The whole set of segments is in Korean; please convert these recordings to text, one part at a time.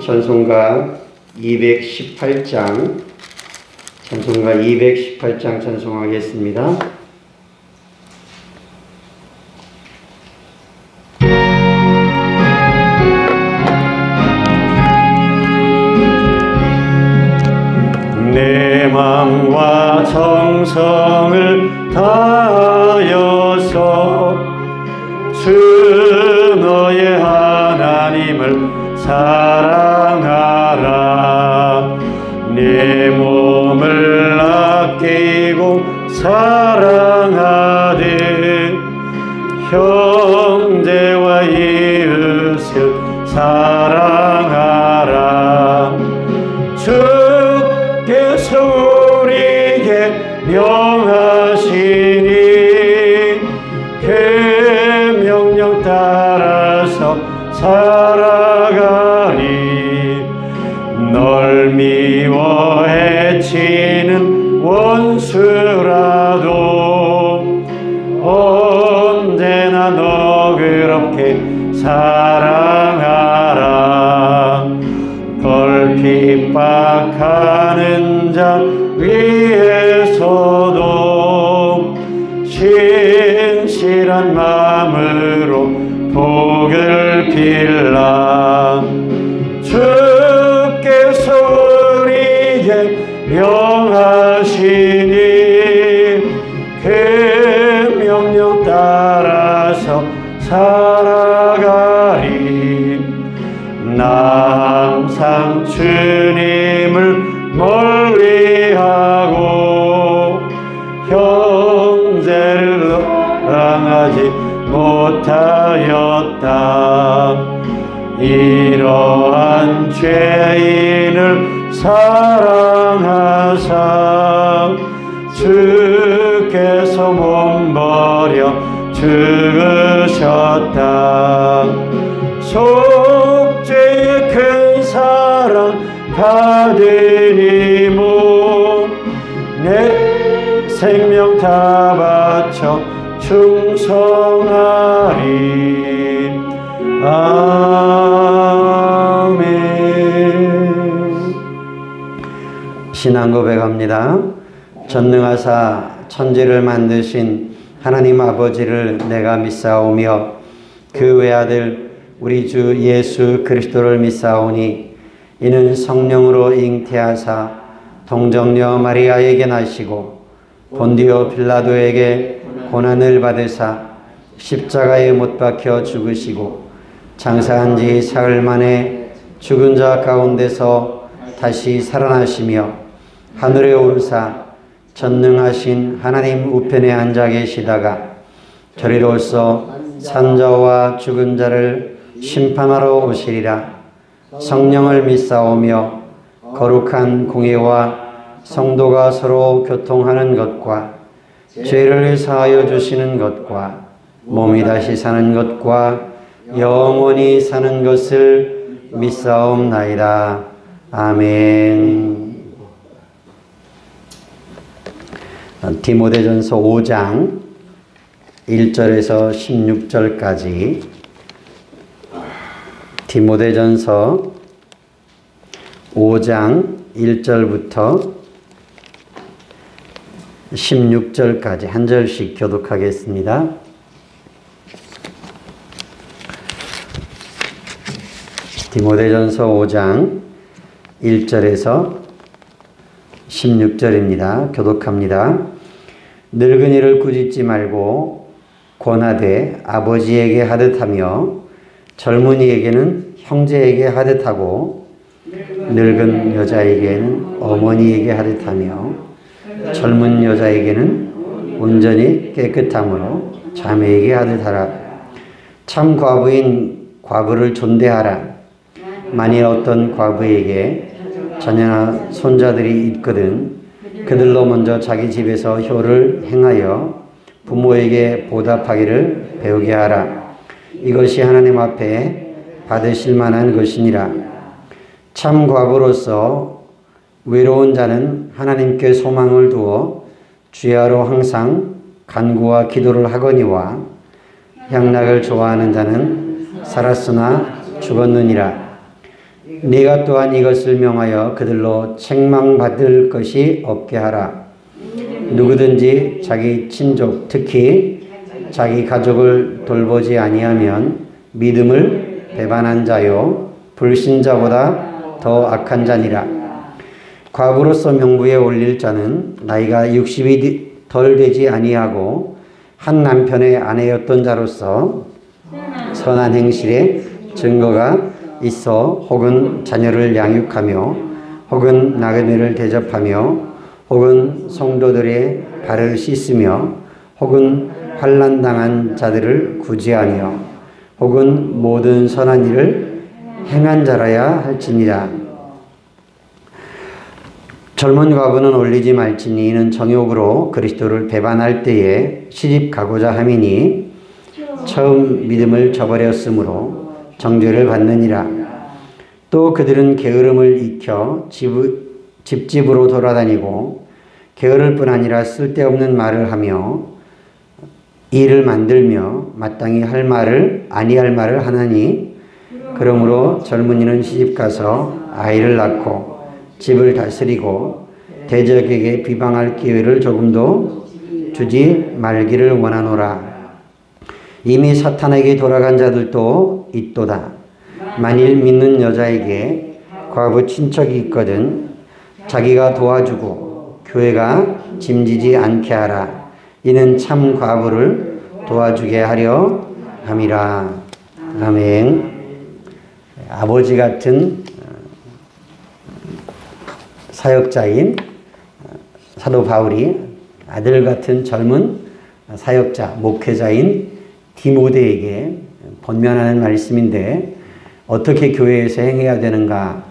찬송가 218장 찬송하겠습니다. 내 마음과 정성을 다하여서 주 너의 하나님을 사랑하라. 내 몸을 아끼고 사랑하되 형제와 이웃을 사랑하라. 주께서 우리에게 명하시니 그 명령 따라서 살아가니 널 미워 해치는 원수라도 언제나 너그럽게 사랑하라. 널 핍박하는 자 위에서도 신실한 마음으로 복을 빌라. 주께서 우리에게 명하시니 그 명령 따라서 살아가리. 나 항상 주님을 멀리하고 형제를 사랑하지 못하였다. 이러한 죄인을 사랑하사 주께서 몸버려 죽으셨다. 속죄의 큰 사랑 받으니모 내 생명 다 바쳐 충성하리. 아멘. 신앙 고백합니다. 전능하사 천지를 만드신 하나님 아버지를 내가 믿사오며 그 외아들 우리 주 예수 그리스도를 믿사오니 이는 성령으로 잉태하사 동정녀 마리아에게 나시고 본디오 빌라도에게 고난을 받으사 십자가에 못 박혀 죽으시고 장사한 지 사흘 만에 죽은 자 가운데서 다시 살아나시며 하늘에 오르사 전능하신 하나님 우편에 앉아 계시다가 저리로서 산자와 죽은 자를 심판하러 오시리라. 성령을 믿사오며 거룩한 공예와 성도가 서로 교통하는 것과 죄를 사하여 주시는 것과 몸이 다시 사는 것과 영원히 사는 것을 믿사옵나이다. 아멘. 디모데전서 5장 1절에서 16절까지 디모데전서 5장 1절부터 16절까지 한 절씩 교독하겠습니다. 디모데전서 5장 1절에서 16절입니다. 교독합니다. 늙은이를 꾸짖지 말고 권하되 아버지에게 하듯 하며 젊은이에게는 형제에게 하듯 하고 늙은 여자에게는 어머니에게 하듯 하며 젊은 여자에게는 온전히 깨끗함으로 자매에게 하듯 하라. 참 과부인 과부를 존대하라. 만일 어떤 과부에게 자녀나 손자들이 있거든 그들로 먼저 자기 집에서 효를 행하여 부모에게 보답하기를 배우게 하라. 이것이 하나님 앞에 받으실 만한 것이니라. 참 과부로서 외로운 자는 하나님께 소망을 두어 주야로 항상 간구와 기도를 하거니와 향락을 좋아하는 자는 살았으나 죽었느니라. 네가 또한 이것을 명하여 그들로 책망받을 것이 없게 하라. 누구든지 자기 친족 특히 자기 가족을 돌보지 아니하면 믿음을 배반한 자요 불신자보다 더 악한 자니라. 과부로서 명부에 올릴 자는 나이가 60이 덜 되지 아니하고 한 남편의 아내였던 자로서 선한 행실에 증거가 있어 혹은 자녀를 양육하며 혹은 나그네를 대접하며 혹은 성도들의 발을 씻으며 혹은 환난당한 자들을 구제하며 혹은 모든 선한 일을 행한 자라야 할지니라. 젊은 과부는 올리지 말지니 이는 정욕으로 그리스도를 배반할 때에 시집 가고자 함이니 처음 믿음을 저버렸으므로 정죄를 받느니라. 또 그들은 게으름을 익혀 집집으로 돌아다니고 게으를 뿐 아니라 쓸데없는 말을 하며 일을 만들며 마땅히 할 말을 아니할 말을 하나니 그러므로 젊은이는 시집가서 아이를 낳고 집을 다스리고 대적에게 비방할 기회를 조금도 주지 말기를 원하노라. 이미 사탄에게 돌아간 자들도 있도다. 만일 믿는 여자에게 과부 친척이 있거든 자기가 도와주고 교회가 짐지지 않게 하라. 이는 참 과부를 도와주게 하려 함이라. 아멘. 아버지 같은 사역자인 사도 바울이 아들 같은 젊은 사역자, 목회자인 디모데에게 번면하는 말씀인데 어떻게 교회에서 행해야 되는가,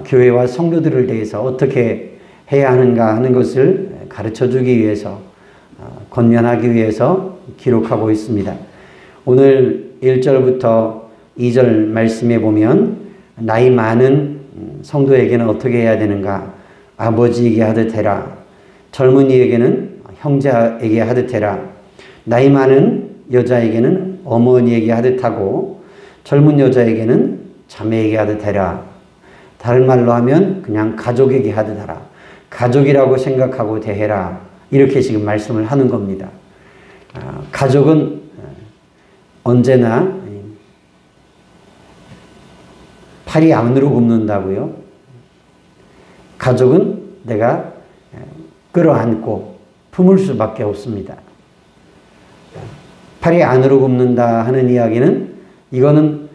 교회와 성도들을 대해서 어떻게 해야 하는가 하는 것을 가르쳐주기 위해서, 권면하기 위해서 기록하고 있습니다. 오늘 1절부터 2절 말씀에 보면 나이 많은 성도에게는 어떻게 해야 되는가? 아버지에게 하듯 해라. 젊은이에게는 형제에게 하듯 해라. 나이 많은 여자에게는 어머니에게 하듯 하고 젊은 여자에게는 자매에게 하듯 해라. 다른 말로 하면 그냥 가족에게 하듯 하라. 가족이라고 생각하고 대해라. 이렇게 지금 말씀을 하는 겁니다. 가족은 언제나 팔이 안으로 굽는다고요. 가족은 내가 끌어안고 품을 수밖에 없습니다. 팔이 안으로 굽는다 하는 이야기는 이거는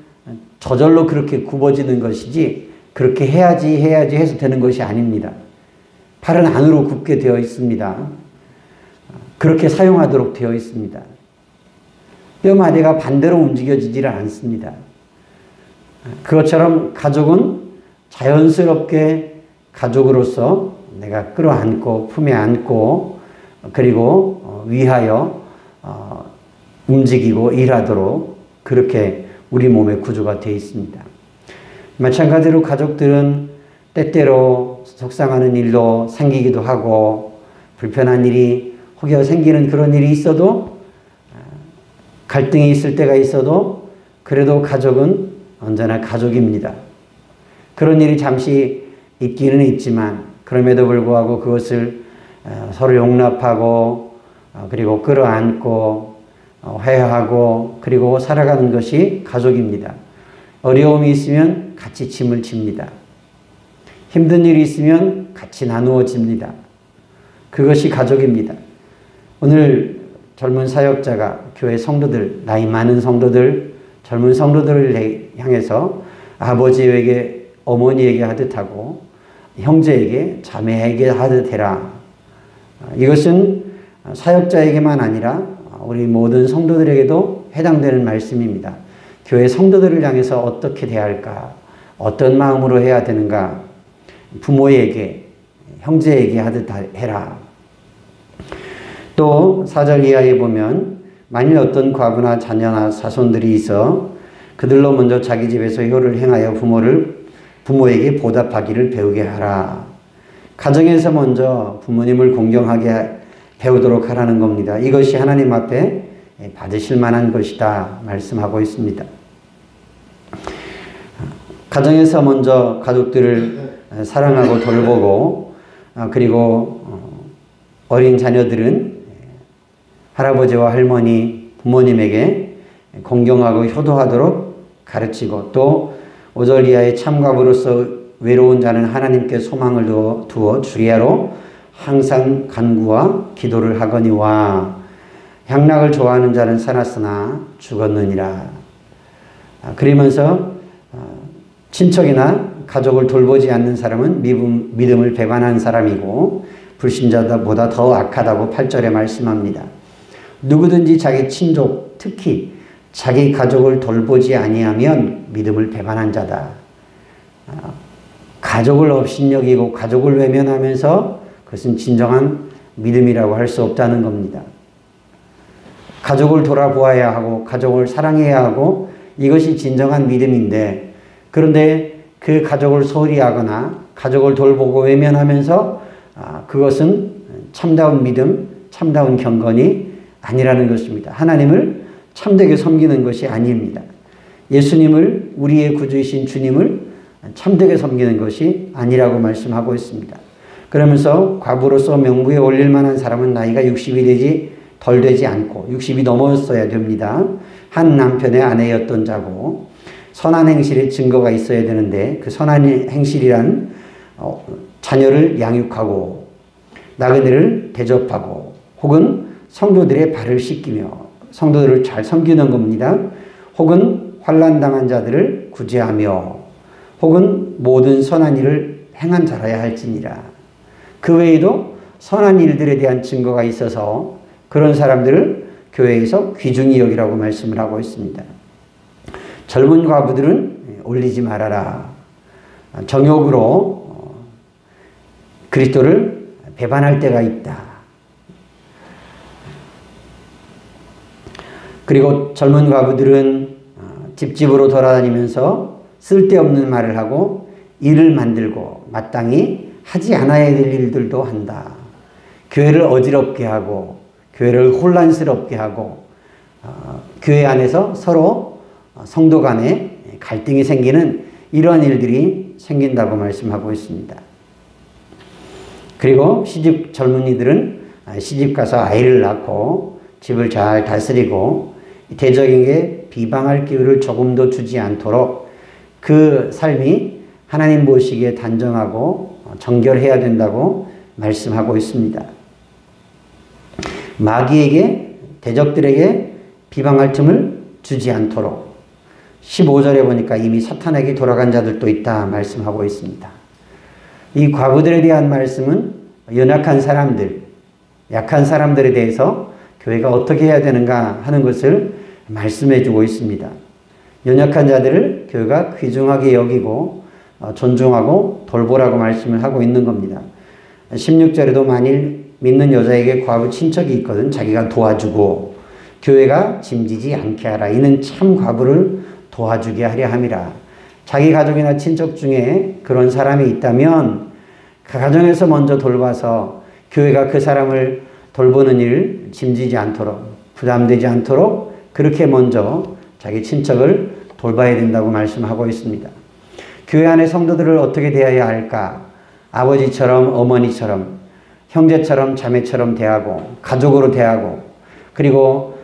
저절로 그렇게 굽어지는 것이지 그렇게 해야지 해서 되는 것이 아닙니다. 팔은 안으로 굽게 되어 있습니다. 그렇게 사용하도록 되어 있습니다. 뼈마디가 반대로 움직여지지를 않습니다. 그것처럼 가족은 자연스럽게 가족으로서 내가 끌어안고 품에 안고 그리고 위하여 움직이고 일하도록 그렇게 우리 몸의 구조가 되어 있습니다. 마찬가지로 가족들은 때때로 속상하는 일도 생기기도 하고 불편한 일이 혹여 생기는 그런 일이 있어도 갈등이 있을 때가 있어도 그래도 가족은 언제나 가족입니다. 그런 일이 잠시 있기는 있지만 그럼에도 불구하고 그것을 서로 용납하고 그리고 끌어안고 회화하고 그리고 살아가는 것이 가족입니다. 어려움이 있으면 같이 짐을 집니다. 힘든 일이 있으면 같이 나누어집니다. 그것이 가족입니다. 오늘 젊은 사역자가 교회 성도들, 나이 많은 성도들, 젊은 성도들을 향해서 아버지에게, 어머니에게 하듯 하고 형제에게, 자매에게 하듯 해라. 이것은 사역자에게만 아니라 우리 모든 성도들에게도 해당되는 말씀입니다. 교회 성도들을 향해서 어떻게 대할까? 어떤 마음으로 해야 되는가? 부모에게, 형제에게 하듯 해라. 또 4절 이하에 보면 만일 어떤 과부나 자녀나 자손들이 있어 그들로 먼저 자기 집에서 효를 행하여 부모에게 보답하기를 배우게 하라. 가정에서 먼저 부모님을 공경하게 배우도록 하라는 겁니다. 이것이 하나님 앞에 받으실 만한 것이다 말씀하고 있습니다. 가정에서 먼저 가족들을 사랑하고 돌보고 그리고 어린 자녀들은 할아버지와 할머니, 부모님에게 공경하고 효도하도록 가르치고 또 5절 이하의 참가부로서 외로운 자는 하나님께 소망을 두어 주야로 항상 간구와 기도를 하거니와 향락을 좋아하는 자는 살았으나 죽었느니라. 그러면서 친척이나 가족을 돌보지 않는 사람은 믿음을 배반한 사람이고 불신자보다 더 악하다고 8절에 말씀합니다. 누구든지 자기 친족, 특히 자기 가족을 돌보지 아니하면 믿음을 배반한 자다. 가족을 업신여기고 가족을 외면하면서 그것은 진정한 믿음이라고 할 수 없다는 겁니다. 가족을 돌아보아야 하고 가족을 사랑해야 하고 이것이 진정한 믿음인데 그런데 그 가족을 소홀히 하거나 가족을 돌보고 외면하면서 그것은 참다운 믿음, 참다운 경건이 아니라는 것입니다. 하나님을 참되게 섬기는 것이 아닙니다. 예수님을 우리의 구주이신 주님을 참되게 섬기는 것이 아니라고 말씀하고 있습니다. 그러면서 과부로서 명부에 올릴 만한 사람은 나이가 60이 덜 되지 않고 60이 넘었어야 됩니다. 한 남편의 아내였던 자고 선한 행실의 증거가 있어야 되는데 그 선한 행실이란 자녀를 양육하고 나그네를 대접하고 혹은 성도들의 발을 씻기며 성도들을 잘 섬기는 겁니다. 혹은 환난당한 자들을 구제하며 혹은 모든 선한 일을 행한 자라야 할지니라. 그 외에도 선한 일들에 대한 증거가 있어서 그런 사람들을 교회에서 귀중히 여기라고 말씀을 하고 있습니다. 젊은 과부들은 올리지 말아라. 정욕으로 그리스도를 배반할 때가 있다. 그리고 젊은 과부들은 집집으로 돌아다니면서 쓸데없는 말을 하고 일을 만들고 마땅히 하지 않아야 될 일들도 한다. 교회를 어지럽게 하고 교회를 혼란스럽게 하고 교회 안에서 서로 성도 간에 갈등이 생기는 이러한 일들이 생긴다고 말씀하고 있습니다. 그리고 시집 젊은이들은 시집 가서 아이를 낳고 집을 잘 다스리고 대적에게 비방할 기회를 조금도 주지 않도록 그 삶이 하나님 보시기에 단정하고 정결해야 된다고 말씀하고 있습니다. 마귀에게 대적들에게 비방할 틈을 주지 않도록 15절에 보니까 이미 사탄에게 돌아간 자들도 있다 말씀하고 있습니다. 이 과부들에 대한 말씀은 연약한 사람들, 약한 사람들에 대해서 교회가 어떻게 해야 되는가 하는 것을 말씀해 주고 있습니다. 연약한 자들을 교회가 귀중하게 여기고 존중하고 돌보라고 말씀을 하고 있는 겁니다. 16절에도 만일 믿는 여자에게 과부 친척이 있거든 자기가 도와주고 교회가 짐지지 않게 하라. 이는 참 과부를 도와주게 하려 함이라. 자기 가족이나 친척 중에 그런 사람이 있다면 그 가정에서 먼저 돌봐서 교회가 그 사람을 돌보는 일을 짐지지 않도록 부담되지 않도록 그렇게 먼저 자기 친척을 돌봐야 된다고 말씀하고 있습니다. 교회 안의 성도들을 어떻게 대해야 할까? 아버지처럼 어머니처럼 형제처럼 자매처럼 대하고 가족으로 대하고 그리고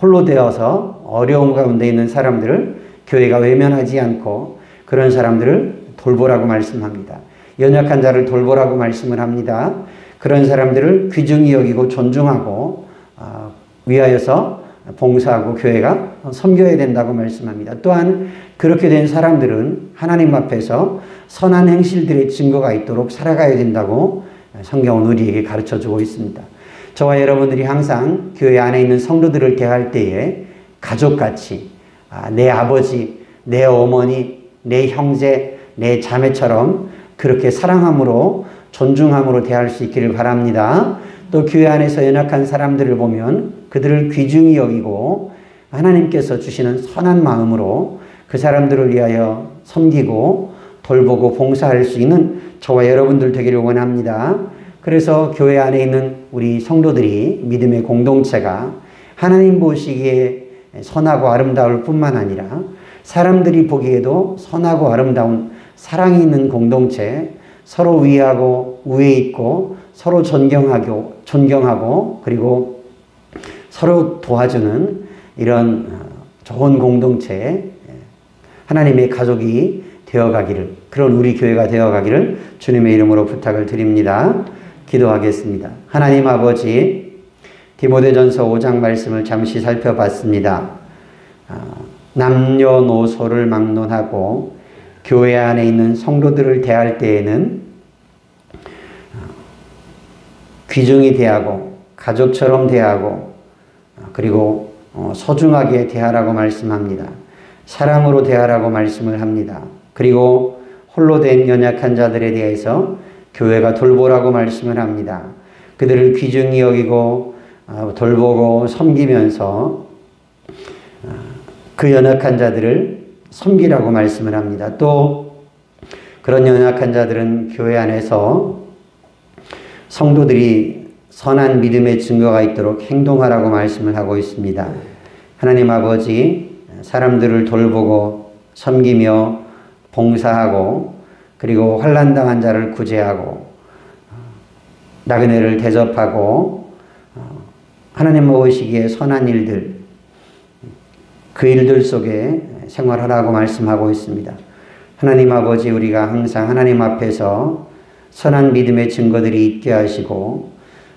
홀로 되어서 어려움 가운데 있는 사람들을 교회가 외면하지 않고 그런 사람들을 돌보라고 말씀합니다. 연약한 자를 돌보라고 말씀을 합니다. 그런 사람들을 귀중히 여기고 존중하고 위하여서 봉사하고 교회가 섬겨야 된다고 말씀합니다. 또한 그렇게 된 사람들은 하나님 앞에서 선한 행실들의 증거가 있도록 살아가야 된다고 성경은 우리에게 가르쳐주고 있습니다. 저와 여러분들이 항상 교회 안에 있는 성도들을 대할 때에 가족같이 내 아버지, 내 어머니, 내 형제, 내 자매처럼 그렇게 사랑함으로 존중함으로 대할 수 있기를 바랍니다. 또 교회 안에서 연약한 사람들을 보면 그들을 귀중히 여기고 하나님께서 주시는 선한 마음으로 그 사람들을 위하여 섬기고 돌보고 봉사할 수 있는 저와 여러분들 되기를 원합니다. 그래서 교회 안에 있는 우리 성도들이 믿음의 공동체가 하나님 보시기에 선하고 아름다울 뿐만 아니라 사람들이 보기에도 선하고 아름다운 사랑이 있는 공동체, 서로 위하고 우애 있고 서로 존경하고 그리고 서로 도와주는 이런 좋은 공동체, 하나님의 가족이 되어가기를, 그런 우리 교회가 되어가기를 주님의 이름으로 부탁을 드립니다. 기도하겠습니다. 하나님 아버지, 디모데전서 5장 말씀을 잠시 살펴봤습니다. 남녀노소를 막론하고 교회 안에 있는 성도들을 대할 때에는 귀중히 대하고 가족처럼 대하고 그리고 소중하게 대하라고 말씀합니다. 사랑으로 대하라고 말씀을 합니다. 그리고 홀로 된 연약한 자들에 대해서 교회가 돌보라고 말씀을 합니다. 그들을 귀중히 여기고 돌보고 섬기면서 그 연약한 자들을 섬기라고 말씀을 합니다. 또 그런 연약한 자들은 교회 안에서 성도들이 선한 믿음의 증거가 있도록 행동하라고 말씀을 하고 있습니다. 하나님 아버지, 사람들을 돌보고 섬기며 봉사하고 그리고 환난당한 자를 구제하고 나그네를 대접하고 하나님 보시기에 선한 일들, 그 일들 속에 생활하라고 말씀하고 있습니다. 하나님 아버지, 우리가 항상 하나님 앞에서 선한 믿음의 증거들이 있게 하시고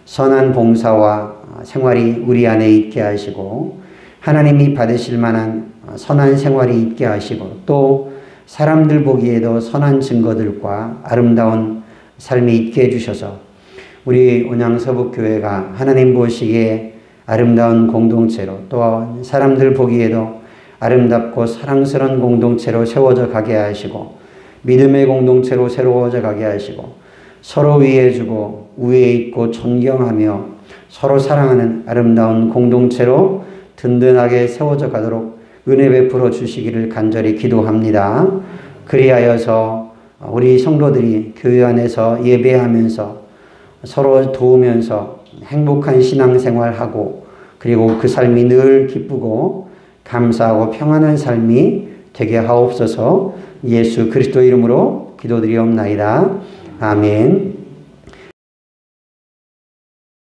선한 봉사와 생활이 우리 안에 있게 하시고 하나님이 받으실 만한 선한 생활이 있게 하시고 또 사람들 보기에도 선한 증거들과 아름다운 삶이 있게 해주셔서 우리 온양서북교회가 하나님 보시기에 아름다운 공동체로 또 사람들 보기에도 아름답고 사랑스러운 공동체로 세워져 가게 하시고 믿음의 공동체로 새로워져 가게 하시고 서로 위해주고 우애 있고 존경하며 서로 사랑하는 아름다운 공동체로 든든하게 세워져 가도록 은혜 베풀어 주시기를 간절히 기도합니다. 그리하여서 우리 성도들이 교회 안에서 예배하면서 서로 도우면서 행복한 신앙생활하고 그리고 그 삶이 늘 기쁘고 감사하고 평안한 삶이 되게 하옵소서. 예수 그리스도 이름으로 기도드리옵나이다. 아멘.